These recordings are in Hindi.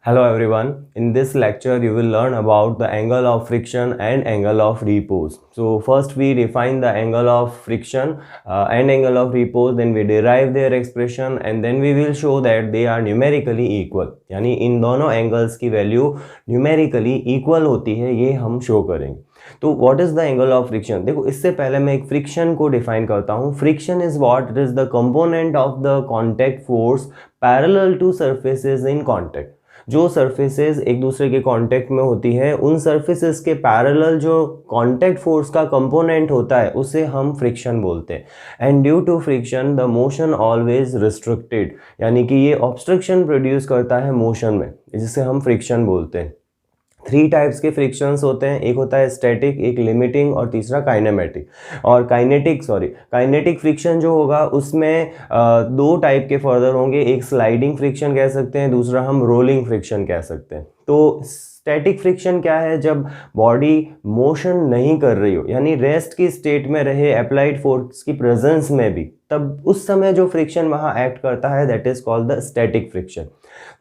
Hello everyone. In this lecture you will learn about the angle of friction and angle of repose. So first we define the angle of friction and angle of repose, then we derive their expression and then we will show that they are numerically equal. यानी इन दोनों angles की value numerically equal होती है, ये हम show करेंगे. तो what is the angle of friction? देखो इससे पहले मैं एक फ्रिक्शन को डिफाइन करता हूँ. Friction is what? It is the component of the contact force parallel to surfaces in contact. जो सरफेसेस एक दूसरे के कांटेक्ट में होती है, उन सरफेसेस के पैरेलल जो कांटेक्ट फोर्स का कंपोनेंट होता है उसे हम फ्रिक्शन बोलते हैं. And due to friction the motion always restricted, यानी कि ये ऑब्स्ट्रक्शन प्रोड्यूस करता है मोशन में, जिसे हम फ्रिक्शन बोलते हैं. 3 टाइप्स के फ्रिक्शंस होते हैं. एक होता है स्टैटिक, एक लिमिटिंग और तीसरा काइनेमेटिक. और काइनेटिक फ्रिक्शन जो होगा उसमें 2 टाइप के फर्दर होंगे. एक स्लाइडिंग फ्रिक्शन कह सकते हैं, दूसरा हम रोलिंग फ्रिक्शन कह सकते हैं. तो स्टैटिक फ्रिक्शन क्या है? जब बॉडी मोशन नहीं कर रही हो, यानी रेस्ट की स्टेट में रहे अप्लाइड फोर्स की प्रेजेंस में भी, तब उस समय जो फ्रिक्शन वहाँ एक्ट करता है that is called the static friction.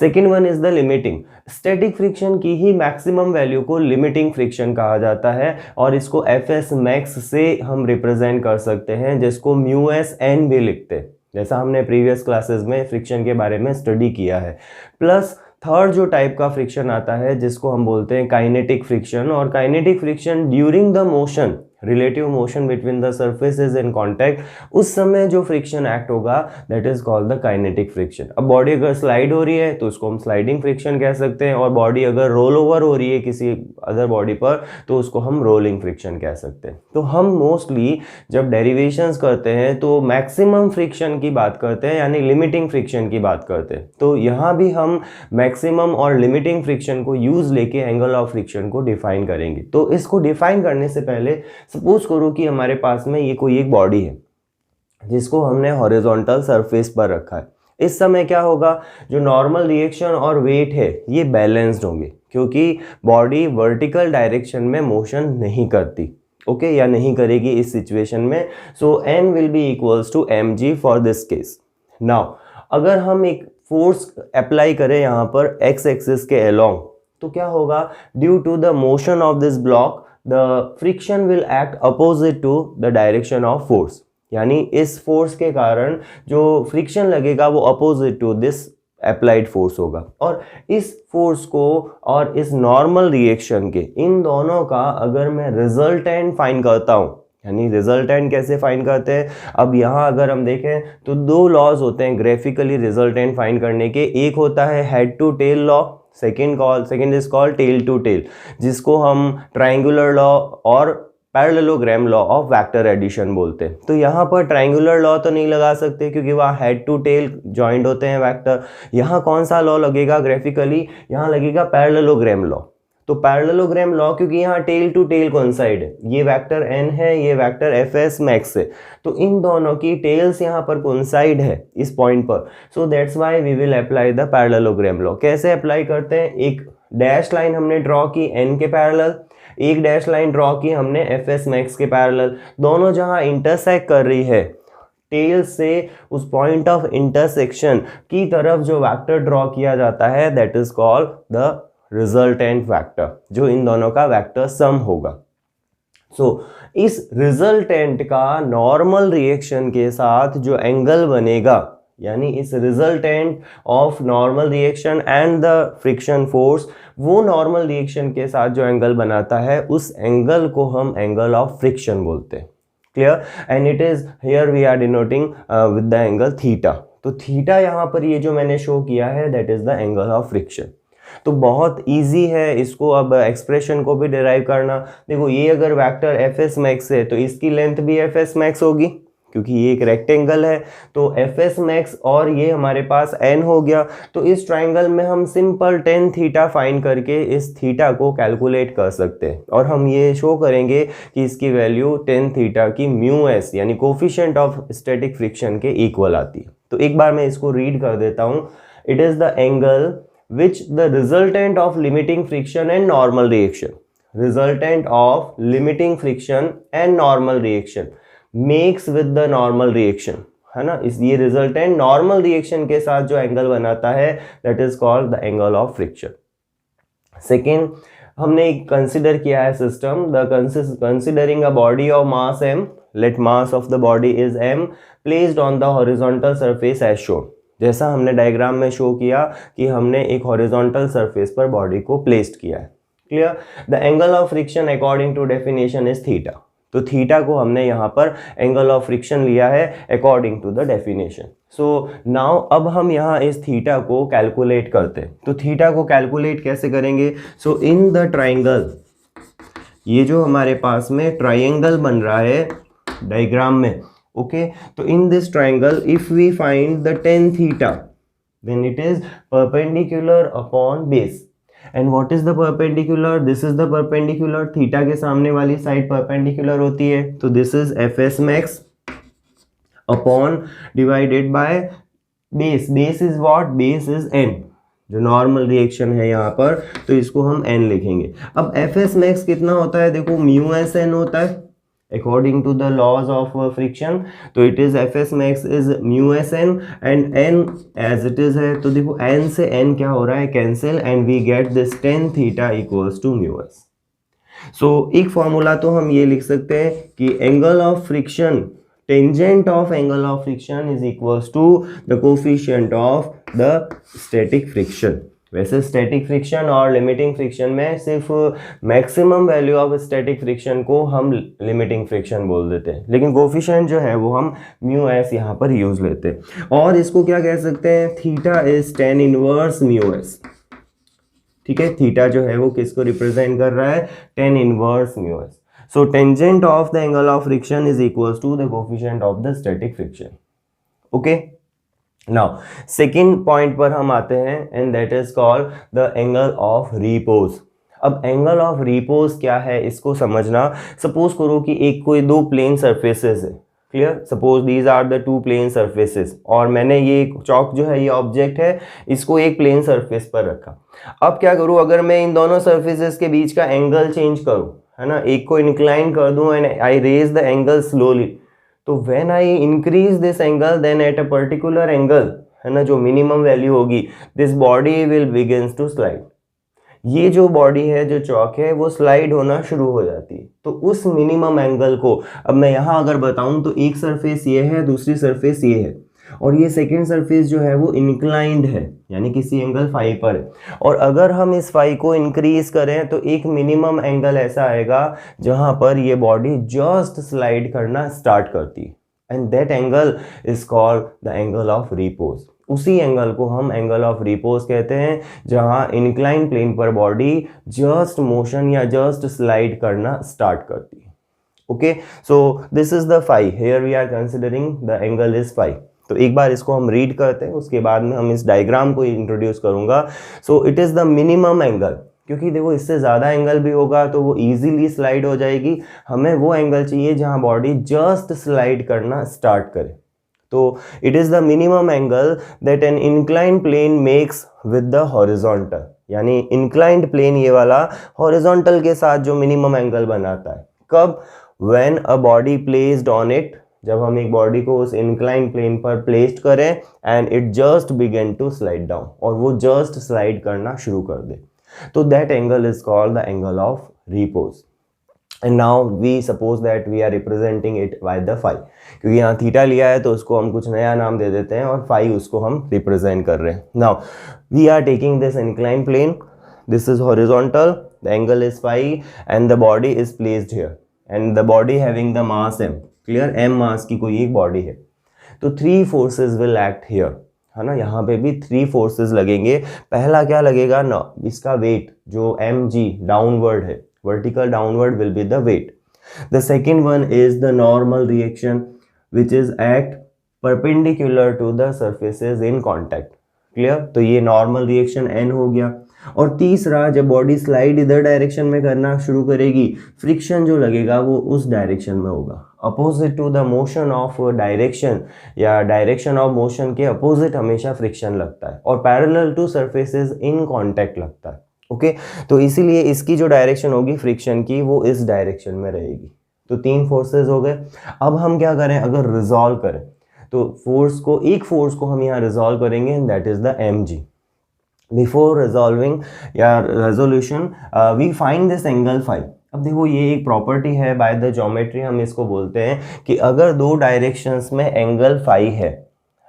Second one is the limiting. Static friction की ही मैक्सिमम वैल्यू को लिमिटिंग फ्रिक्शन कहा जाता है और इसको एफएस मैक्स से हम रिप्रेजेंट कर सकते हैं, जिसको म्यू एस एन भी लिखते हैं, जैसा हमने प्रीवियस क्लासेस में फ्रिक्शन के बारे में स्टडी किया है. प्लस थर्ड जो टाइप का फ्रिक्शन आता है जिसको हम बोलते हैं काइनेटिक फ्रिक्शन. और kinetic friction during the motion, relative motion between the surfaces in contact, उस समय जो फ्रिक्शन एक्ट होगा that is called the kinetic friction. अब बॉडी अगर स्लाइड हो रही है तो उसको हम स्लाइडिंग फ्रिक्शन कह सकते हैं, और बॉडी अगर रोल ओवर हो रही है किसी अदर बॉडी पर तो उसको हम रोलिंग फ्रिक्शन कह सकते हैं. तो हम मोस्टली जब डेरिवेशंस करते हैं तो मैक्सिमम फ्रिक्शन की बात करते हैं, यानी लिमिटिंग फ्रिक्शन की बात करते हैं. तो यहाँ भी हम मैक्सिमम और लिमिटिंग फ्रिक्शन को यूज लेके एंगल ऑफ फ्रिक्शन को डिफाइन करेंगे. तो इसको डिफाइन करने से पहले सपोज करो कि हमारे पास में ये कोई एक बॉडी है जिसको हमने हॉरिजॉन्टल सरफेस पर रखा है. इस समय क्या होगा? जो नॉर्मल रिएक्शन और वेट है ये बैलेंस्ड होंगे, क्योंकि बॉडी वर्टिकल डायरेक्शन में मोशन नहीं करती, ओके, या नहीं करेगी इस सिचुएशन में. So N will be equals to M G for this case. Now अगर हम एक फोर्स अप्लाई करें यहाँ पर एक्स एक्सिस के अलोंग, तो क्या होगा? Due to the motion of this block the friction will act opposite to the direction of force. यानी इस फोर्स के कारण जो फ्रिक्शन लगेगा वो opposite to this applied force होगा. और इस फोर्स को और इस नॉर्मल रिएक्शन के, इन दोनों का अगर मैं रिजल्टेंट फाइंड करता हूँ, यानी रिजल्टेंट कैसे फाइंड करते हैं? अब यहाँ अगर हम देखें तो 2 लॉज होते हैं ग्राफिकली रिजल्टेंट फाइंड करने के. एक होता है head to tail law, second is called tail to tail, जिसको हम ट्रायंगुलर लॉ और parallelogram law of vector addition बोलते हैं. तो यहाँ पर ट्रायंगुलर लॉ तो नहीं लगा सकते क्योंकि वहाँ हेड टू टेल जॉइंट होते हैं वेक्टर. यहाँ कौन सा लॉ लगेगा ग्राफिकली? यहाँ लगेगा पैरेललोग्राम लॉ. तो पैरेललोग्राम लॉ, क्योंकि यहाँ टेल टू टेल कोइंसाइड है, ये वेक्टर एन है, ये वेक्टर एफ एस मैक्स है, तो इन दोनों की टेल्स यहाँ पर कोइंसाइड है इस पॉइंट पर. So that's why we will apply the parallelogram law. कैसे अप्लाई करते हैं? एक डैश लाइन हमने ड्रॉ की एन के पैरेलल, एक डैश लाइन ड्रॉ की हमने एफ एस मैक्स के पैरेलल. दोनों जहाँ इंटरसेक्ट कर रही है, टेल से उस पॉइंट ऑफ इंटरसेक्शन की तरफ जो वेक्टर ड्रॉ किया जाता है that is called the resultant vector, जो इन दोनों का वेक्टर सम होगा. सो इस रिजल्टेंट का नॉर्मल रिएक्शन के साथ जो एंगल बनेगा, यानी इस resultant of normal reaction and the friction force, वो नॉर्मल रिएक्शन के साथ जो एंगल बनाता है उस एंगल को हम एंगल ऑफ फ्रिक्शन बोलते हैं. Clear? And it is here we are denoting with the angle theta. तो थीटा यहाँ पर ये जो मैंने शो किया है that is the angle of friction. तो बहुत इजी है इसको अब एक्सप्रेशन को भी डिराइव करना. देखो ये अगर वेक्टर एफ एस मैक्स है तो इसकी लेंथ भी एफ एस मैक्स होगी, क्योंकि ये एक रेक्टेंगल है. तो एफ एस मैक्स और ये हमारे पास एन हो गया. तो इस ट्राइंगल में हम सिंपल टेन थीटा फाइंड करके इस थीटा को कैलकुलेट कर सकते हैं, और हम ये शो करेंगे कि इसकी वैल्यू टेन थीटा की म्यू एस यानी कोफिशिएंट ऑफ स्टैटिक फ्रिक्शन के इक्वल आती है. तो एक बार मैं इसको रीड कर देता हूँ. It is the angle which the resultant of limiting friction and normal reaction makes with the normal reaction. है ना, इस ये रिजल्टेंट नॉर्मल रिएक्शन के साथ जो एंगल बनाता है that is called the angle of friction. Second, हमने कंसिडर किया है system, the considering a body of mass m, let mass of the body is m placed on the horizontal surface as shown. जैसा हमने डायग्राम में शो किया कि हमने एक हॉरिजॉन्टल सरफेस पर बॉडी को प्लेस्ड किया है। Clear? The angle of friction according to definition is theta. तो थीटा को हमने यहाँ पर एंगल ऑफ फ्रिक्शन लिया है according to the definition. So now अब हम यहाँ इस थीटा को कैलकुलेट करते हैं। तो थीटा को कैलकुलेट कैसे करेंगे? सो इन द ट्राइंगल, ये जो हमारे पास में ट्राइंगल बन रहा है डायग्राम में, ओके, तो in this triangle if we find the tan theta then it is perpendicular upon base. And what is the perpendicular? This is the perpendicular, theta के सामने वाली साइड परपेंडिकुलर होती है, तो this is fs max upon divided by base. Base is what? Base is n, जो नॉर्मल रिएक्शन है यहाँ पर, तो इसको हम n लिखेंगे। अब fs max कितना होता है? देखो म्यू एस n होता है according to the laws of friction, तो it is fs max is mu S n and n as it is है, तो देखो n से n क्या हो रहा है? Cancel, and we get this tan theta equals to mu S. So एक फॉर्मूला तो हम ये लिख सकते हैं कि angle of friction, tangent of angle of friction is equals to the coefficient of the static friction. वैसे स्टैटिक फ्रिक्शन और लिमिटिंग फ्रिक्शन में सिर्फ maximum value of static friction को हम लिमिटिंग फ्रिक्शन बोल देते हैं, लेकिन कोफिशिएंट जो है वो हम म्यू एस यहाँ पर यूज लेते हैं। और इसको क्या कह सकते हैं? Theta is tan inverse mu S. ठीक है, थीटा जो है वो किसको रिप्रेजेंट कर रहा है? tan inverse mu S. So tangent of the angle of friction is equals to the coefficient of the static friction. Okay, now second point पर हम आते हैं and that is called the angle of repose. अब एंगल ऑफ रिपोज क्या है इसको समझना। सपोज करो कि एक कोई दो प्लेन सरफेसेस है, clear, suppose these are the two plane surfaces, और मैंने ये चौक जो है, ये ऑब्जेक्ट है, इसको एक प्लेन सरफेस पर रखा। अब क्या करूँ? अगर मैं इन दोनों सरफेसेस के बीच का एंगल चेंज करूँ, है ना, एक को इंक्लाइन कर दूँ and I raise the angle slowly, तो when I increase this angle then at a particular angle, है ना, जो मिनिमम वैल्यू होगी, this body will begins to slide. ये जो बॉडी है, जो चौक है, वो स्लाइड होना शुरू हो जाती है। तो उस मिनिमम एंगल को अब मैं यहाँ अगर बताऊं तो एक सरफेस ये है, दूसरी सरफेस ये है, और ये सेकेंड सरफेस जो है वो इंक्लाइंड है, यानी किसी एंगल फाई पर है। और अगर हम इस फाई को इंक्रीज करें तो एक मिनिमम एंगल ऐसा आएगा जहां पर ये बॉडी जस्ट स्लाइड करना स्टार्ट करती है, and that angle is called the angle of repose. उसी एंगल को हम एंगल ऑफ रिपोज कहते हैं, जहां इंक्लाइन प्लेन पर बॉडी जस्ट मोशन या जस्ट स्लाइड करना स्टार्ट करती है। Okay, so this is the phi, here we are considering the angle is phi. तो एक बार इसको हम रीड करते हैं, उसके बाद में हम इस डायग्राम को इंट्रोड्यूस करूंगा। So it is the minimum angle, क्योंकि देखो इससे ज़्यादा एंगल भी होगा तो वो इजीली स्लाइड हो जाएगी। हमें वो एंगल चाहिए जहां बॉडी जस्ट स्लाइड करना स्टार्ट करे। तो it is the minimum angle that an inclined plane makes with the horizontal, यानी इंक्लाइंड प्लेन ये वाला हॉरिजॉन्टल के साथ जो मिनिमम एंगल बनाता है। कब? When a body placed on it, जब हम एक बॉडी को उस इंक्लाइंड प्लेन पर प्लेस्ड करें and it just begin to slide down, और वो जस्ट स्लाइड करना शुरू कर दे, तो that angle is called the angle of repose. And now we suppose that we are representing it by the phi, क्योंकि यहाँ थीटा लिया है तो उसको हम कुछ नया नाम दे देते हैं और फाई उसको हम रिप्रेजेंट कर रहे हैं। Now we are taking this inclined plane, this is horizontal, the angle is phi and the body is placed here, and the body having the mass m, clear, m mass की कोई एक बॉडी है। तो 3 फोर्सेस विल एक्ट हियर, है ना, यहाँ पे भी 3 फोर्सेस लगेंगे। पहला क्या लगेगा ना, इसका वेट जो mg डाउनवर्ड है, vertical downward will be the weight. The second one is the normal reaction which is act perpendicular to the surfaces in contact, clear, तो ये नॉर्मल रिएक्शन n हो गया। और तीसरा, जब बॉडी स्लाइड इधर डायरेक्शन में करना शुरू करेगी, फ्रिक्शन जो लगेगा वो उस डायरेक्शन में होगा, opposite to the motion of direction, या डायरेक्शन ऑफ मोशन के अपोजिट हमेशा फ्रिक्शन लगता है, और parallel to surfaces in contact लगता है। ओके, तो इसीलिए इसकी जो डायरेक्शन होगी फ्रिक्शन की, वो इस डायरेक्शन में रहेगी। तो 3 फोर्सेस हो गए। अब हम क्या करें, अगर रिजॉल्व करें, तो एक फोर्स को हम यहाँ रिजॉल्व करेंगे and that is the mg. Before resolving या resolution we find this angle phi. अब देखो ये एक प्रॉपर्टी है बाय द ज्योमेट्री, हम इसको बोलते हैं कि अगर दो डायरेक्शंस में एंगल फाई है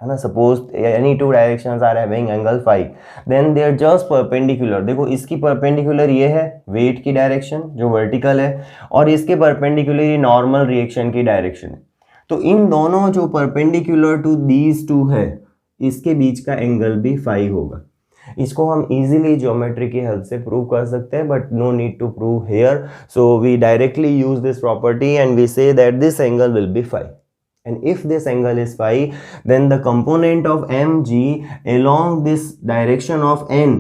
ना, suppose any two directions are having angle phi, then they are just perpendicular. देखो इसकी परपेंडिकुलर ये है वेट की डायरेक्शन जो वर्टिकल है, और इसके परपेंडिकुलर ये नॉर्मल रिएक्शन की डायरेक्शन है. तो इन दोनों जो परपेंडिकुलर टू दीज टू है, इसके बीच का एंगल भी फाई होगा. इसको हम इजीली ज्योमेट्री की हेल्प से प्रूव कर सकते हैं, but no need to prove here. So we directly use this property and we say that this angle will be phi. And if this angle is phi, then the component of mg along this direction of n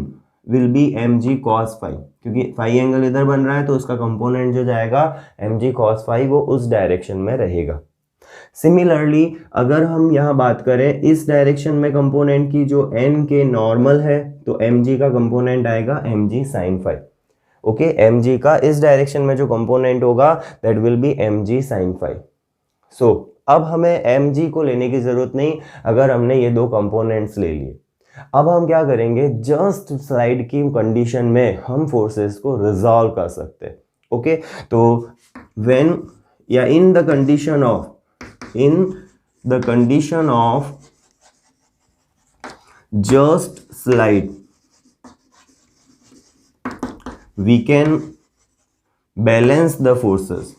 will be mg cos phi. क्योंकि phi एंगल इधर बन रहा है तो उसका कंपोनेंट जो जाएगा mg cos phi वो उस डायरेक्शन में रहेगा. सिमिलरली अगर हम यहाँ बात करें इस डायरेक्शन में कंपोनेंट की जो n के नॉर्मल है, तो mg का कंपोनेंट आएगा mg sin phi. Okay, mg का इस डायरेक्शन में जो कंपोनेंट होगा that will be mg sin phi. सो अब हमें mg को लेने की जरूरत नहीं अगर हमने ये दो कंपोनेंट्स ले लिए. अब हम क्या करेंगे, जस्ट स्लाइड की कंडीशन में हम फोर्सेस को रिजॉल्व कर सकते हैं. ओके, तो व्हेन या in the condition of just slide we can balance the forces.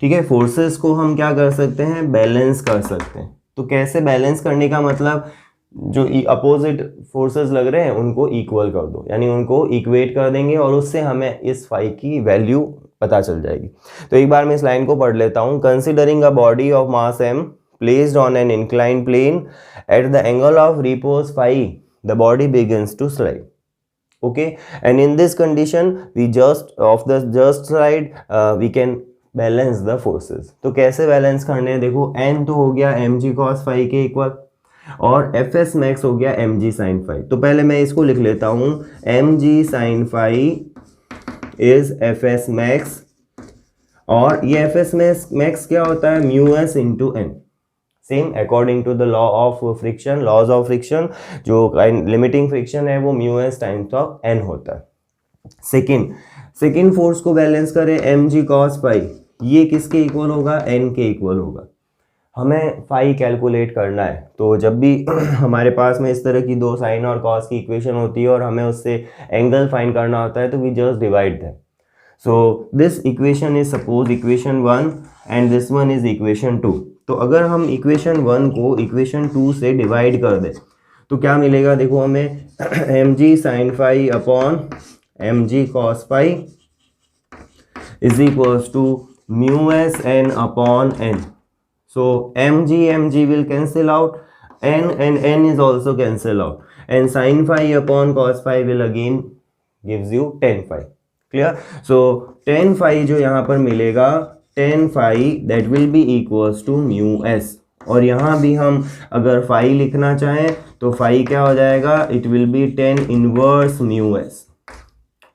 ठीक है, फोर्सेस को हम क्या कर सकते हैं, बैलेंस कर सकते हैं. तो कैसे बैलेंस करने का मतलब, जो अपोजिट फोर्सेस लग रहे हैं उनको इक्वल कर दो, यानी उनको इक्वेट कर देंगे और उससे हमें इस फाई की वैल्यू पता चल जाएगी. तो एक बार मैं इस लाइन को पढ़ लेता हूं. Considering a body of mass m placed on an inclined plane at the angle of repose phi, the body begins to slide. okay, and in this condition we just slide we can balance the forces. तो कैसे बैलेंस करने हैं, देखो n तो हो गया mg cos phi के इक्वल और fs max हो गया mg sin phi. तो पहले मैं इसको लिख लेता हूँ, mg sin phi is fs max, और ये fs max क्या होता है, mu s into n. Same according to the law of friction, laws of friction, जो लिमिटिंग फ्रिक्शन है वो mu s times of n होता है. सेकेंड फोर्स को बैलेंस करें, mg cos phi, ये किसके इक्वल होगा, n के इक्वल होगा. हमें फाई कैलकुलेट करना है, तो जब भी हमारे पास में इस तरह की दो साइन और कॉस की इक्वेशन होती है और हमें उससे एंगल फाइंड करना होता है, तो we just divide that. So this equation is suppose equation 1 and this one is equation 2. तो अगर हम इक्वेशन 1 को इक्वेशन 2 से डिवाइड कर दें तो क्या मिलेगा, देखो हमें mg sin phi upon mg cos phi is equals to mu s n upon n. So mg will cancel out, n and n is also cancel out, and sin phi upon cos phi will again gives you tan phi. Clear? So tan phi जो यहाँ पर मिलेगा, tan phi that will be equals to mu s, और यहाँ भी हम अगर phi लिखना चाहें तो phi क्या हो जाएगा, it will be tan inverse mu s.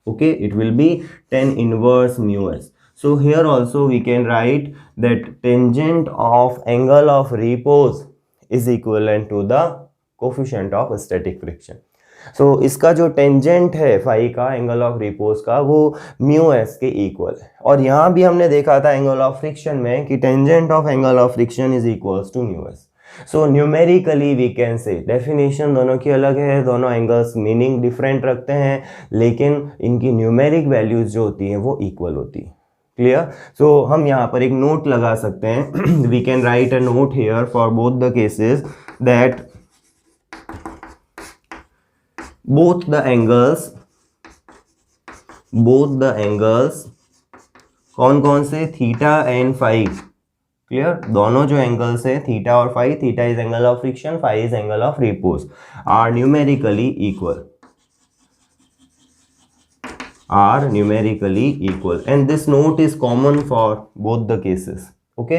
Okay, it will be tan inverse mu s. So here also we can write that tangent of angle of repose is equivalent to the coefficient of static friction. So इसका जो टेंजेंट है फाई का एंगल ऑफ रिपोज का वो म्यू एस के इक्वल है. और यहाँ भी हमने देखा था एंगल ऑफ फ्रिक्शन में कि tangent of angle of friction is equals to mu S. So numerically we can say, definition दोनों की अलग है, दोनों एंगल्स मीनिंग डिफरेंट रखते हैं, लेकिन इनकी न्यूमेरिक वैल्यूज जो होती हैं वो इक्वल होती है. क्लियर? सो हम यहाँ पर एक नोट लगा सकते हैं. We can write a note here for both the cases that both the angles कौन कौन से, थीटा एंड फाई. क्लियर? दोनों जो एंगल्स है थीटा और phi, theta is angle of friction, phi is angle of repose, are numerically equal, and this note is common for both the cases. Okay.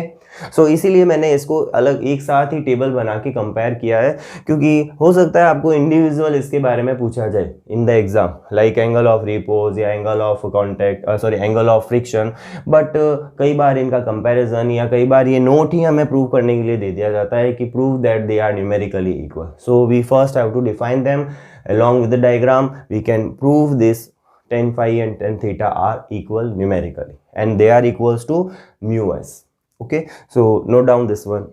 So इसीलिए मैंने इसको अलग एक साथ ही टेबल बना के कंपेयर किया है, क्योंकि हो सकता है आपको इंडिविजुअल इसके बारे में पूछा जाए in the exam, like angle of repose या angle of contact, sorry angle of friction, but कई बार इनका कंपैरिजन या कई बार ये नोट ही हमें प्रूव करने के लिए दे दिया जाता है कि prove that they are numerically equal. So we first have to define them along with the diagram. We can prove this tan phi and tan theta are equal numerically and they are equals to mu s. Okay, so note down this one.